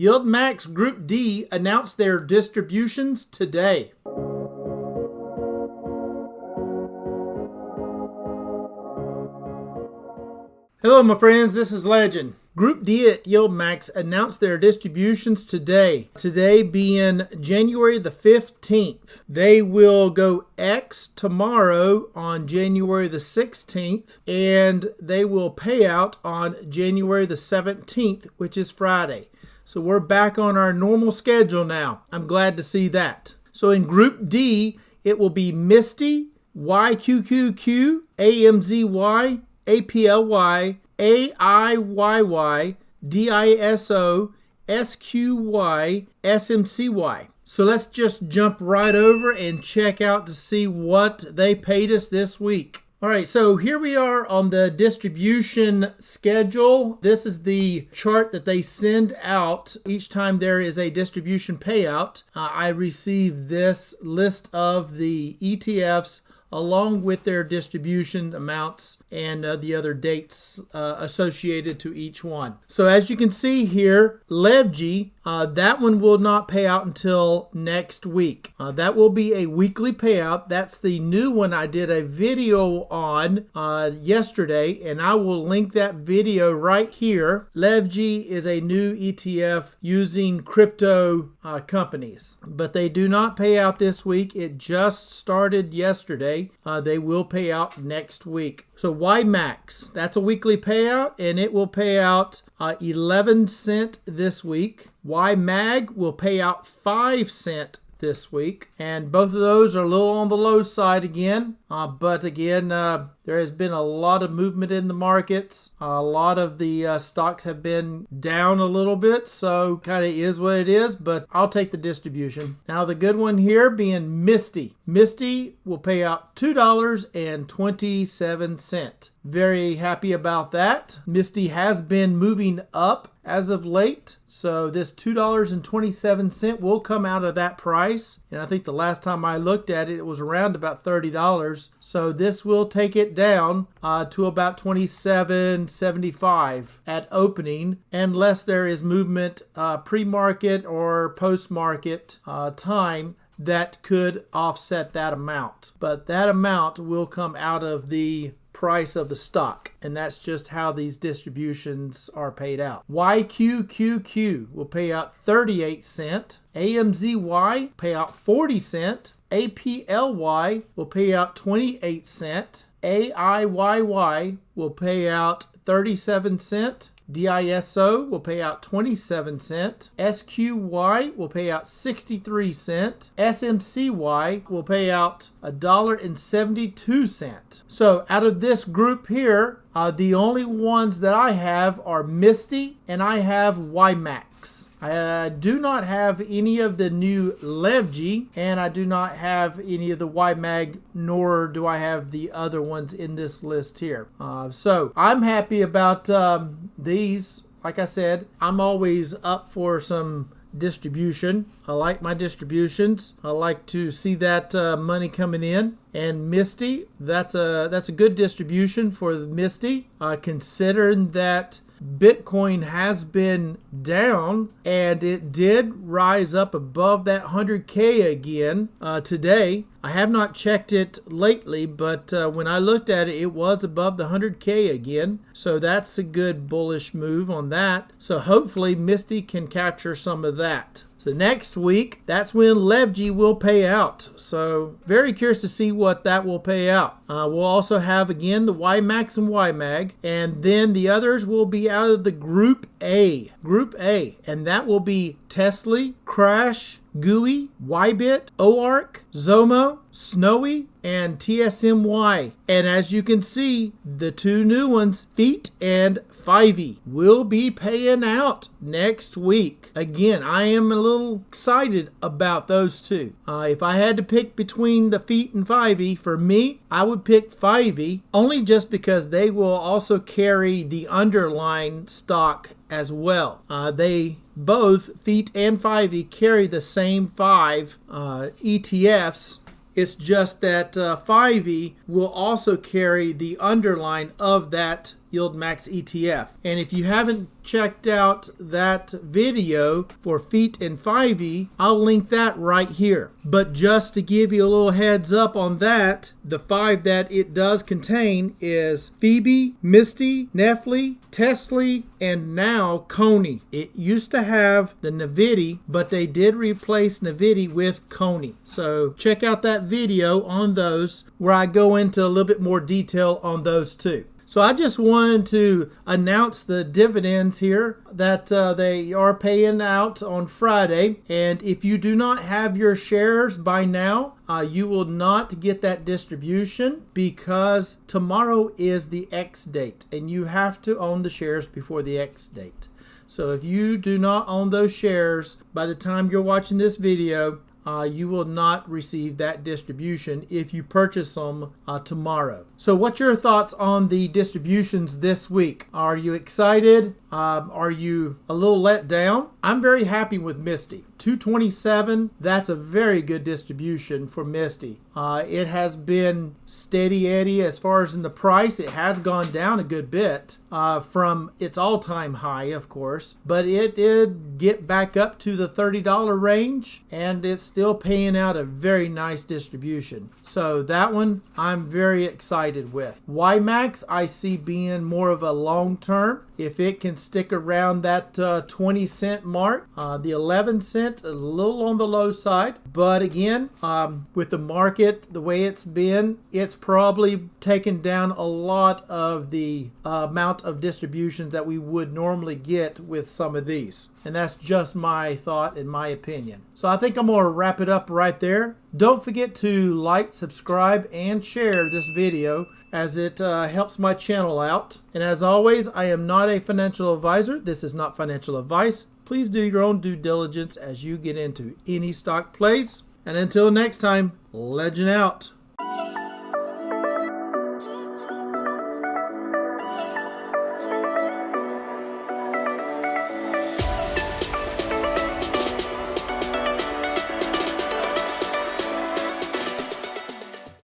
YieldMax Group D announced their distributions today. Hello my friends, this is Legend. Group D at YieldMax announced their distributions today. Today being January the 15th. They will go X tomorrow on January the 16th, and they will pay out on January the 17th, which is Friday. So we're back on our normal schedule now. I'm glad to see that. So in Group D, it will be MSTY, YQQQ, AMZY, APLY, AIYY, DISO, SQY, SMCY. So let's just jump right over and check out to see what they paid us this week. All right, so here we are on the distribution schedule. This is the chart that they send out each time there is a distribution payout. I receive this list of the ETFs along with their distribution amounts and the other dates associated to each one. So as you can see here, LFGY, that one will not pay out until next week. That will be a weekly payout. That's the new one I did a video on yesterday, and I will link that video right here. LFGY is a new ETF using crypto companies, but they do not pay out this week. It just started yesterday. They will pay out next week. So YieldMax, that's a weekly payout, and it will pay out 11 cents this week. YMAG will pay out 5 cents this week, and both of those are a little on the low side again, but again, there has been a lot of movement in the markets. A lot of the stocks have been down a little bit, so kind of is what it is, but I'll take the distribution. Now the good one here being MSTY. MSTY will pay out $2.27. Very happy about that. MSTY has been moving up as of late, so this $2.27 will come out of that price, and I think the last time I looked at it, it was around about $30. So this will take it down to about $27.75 at opening, unless there is movement pre-market or post-market time that could offset that amount. But that amount will come out of the price of the stock, and that's just how these distributions are paid out. YQQQ will pay out 38 cents. AMZY pay out 40 cents. APLY will pay out 28 cents. AIYY will pay out 37 cents. DISO will pay out 27 cents. SQY will pay out 63 cents. SMCY will pay out $1.72. So out of this group here, the only ones that I have are MSTY and I have YieldMax. I do not have any of the new LFGY, and I do not have any of the YMAG, nor do I have the other ones in this list here. So I'm happy about these. Like I said, I'm always up for some distribution. I like my distributions. I like to see that money coming in. And MSTY, that's a good distribution for MSTY, considering that Bitcoin has been down, and it did rise up above that 100K again today. I have not checked it lately, but when I looked at it, it was above the 100K again. So that's a good bullish move on that. So hopefully MSTY can capture some of that. So next week, that's when LFGY will pay out. So very curious to see what that will pay out. We'll also have, again, the YieldMax and YMAG. And then the others will be out of the Group A. Group A. And that will be Tesla, Crash, GUI, YBIT, OARC, Zomo, Snowy, and TSMY. And as you can see, the two new ones, Feet and Fivey, will be paying out next week. Again, I am a little excited about those two. If I had to pick between the Feet and Fivey, for me, I would pick Fivey, only just because they will also carry the underlying stock as well. They both, Feet and Fivey, carry the same 5 ETFs. It's just that Fivey will also carry the underline of that YieldMax ETF. And if you haven't checked out that video for FEET and 5E, I'll link that right here. But just to give you a little heads up on that, the 5 that it does contain is Phoebe, MSTY, Nefly, Tesla, and now Coney. It used to have the NVIDIA, but they did replace NVIDIA with Coney. So check out that video on those where I go into a little bit more detail on those two. So I just wanted to announce the dividends here that they are paying out on Friday. And if you do not have your shares by now, you will not get that distribution because tomorrow is the X date and you have to own the shares before the X date. So if you do not own those shares by the time you're watching this video, you will not receive that distribution if you purchase them tomorrow. So what's your thoughts on the distributions this week? Are you excited? Are you a little let down? I'm very happy with MSTY. 227, that's a very good distribution for MSTY. It has been steady Eddie as far as in the price. It has gone down a good bit from its all-time high, of course, but it did get back up to the $30 range, and it's still paying out a very nice distribution. So that one I'm very excited with. YieldMax I see being more of a long-term. If it can stick around that 20 cent mark, the 11 cent, a little on the low side. But again, with the market the way it's been, it's probably taken down a lot of the amount of distributions that we would normally get with some of these. And that's just my thought and my opinion. So I think I'm going to wrap it up right there. Don't forget to like, subscribe, and share this video as it helps my channel out. And as always, I am not a financial advisor. This is not financial advice. Please do your own due diligence as you get into any stock plays. And until next time, Legend out.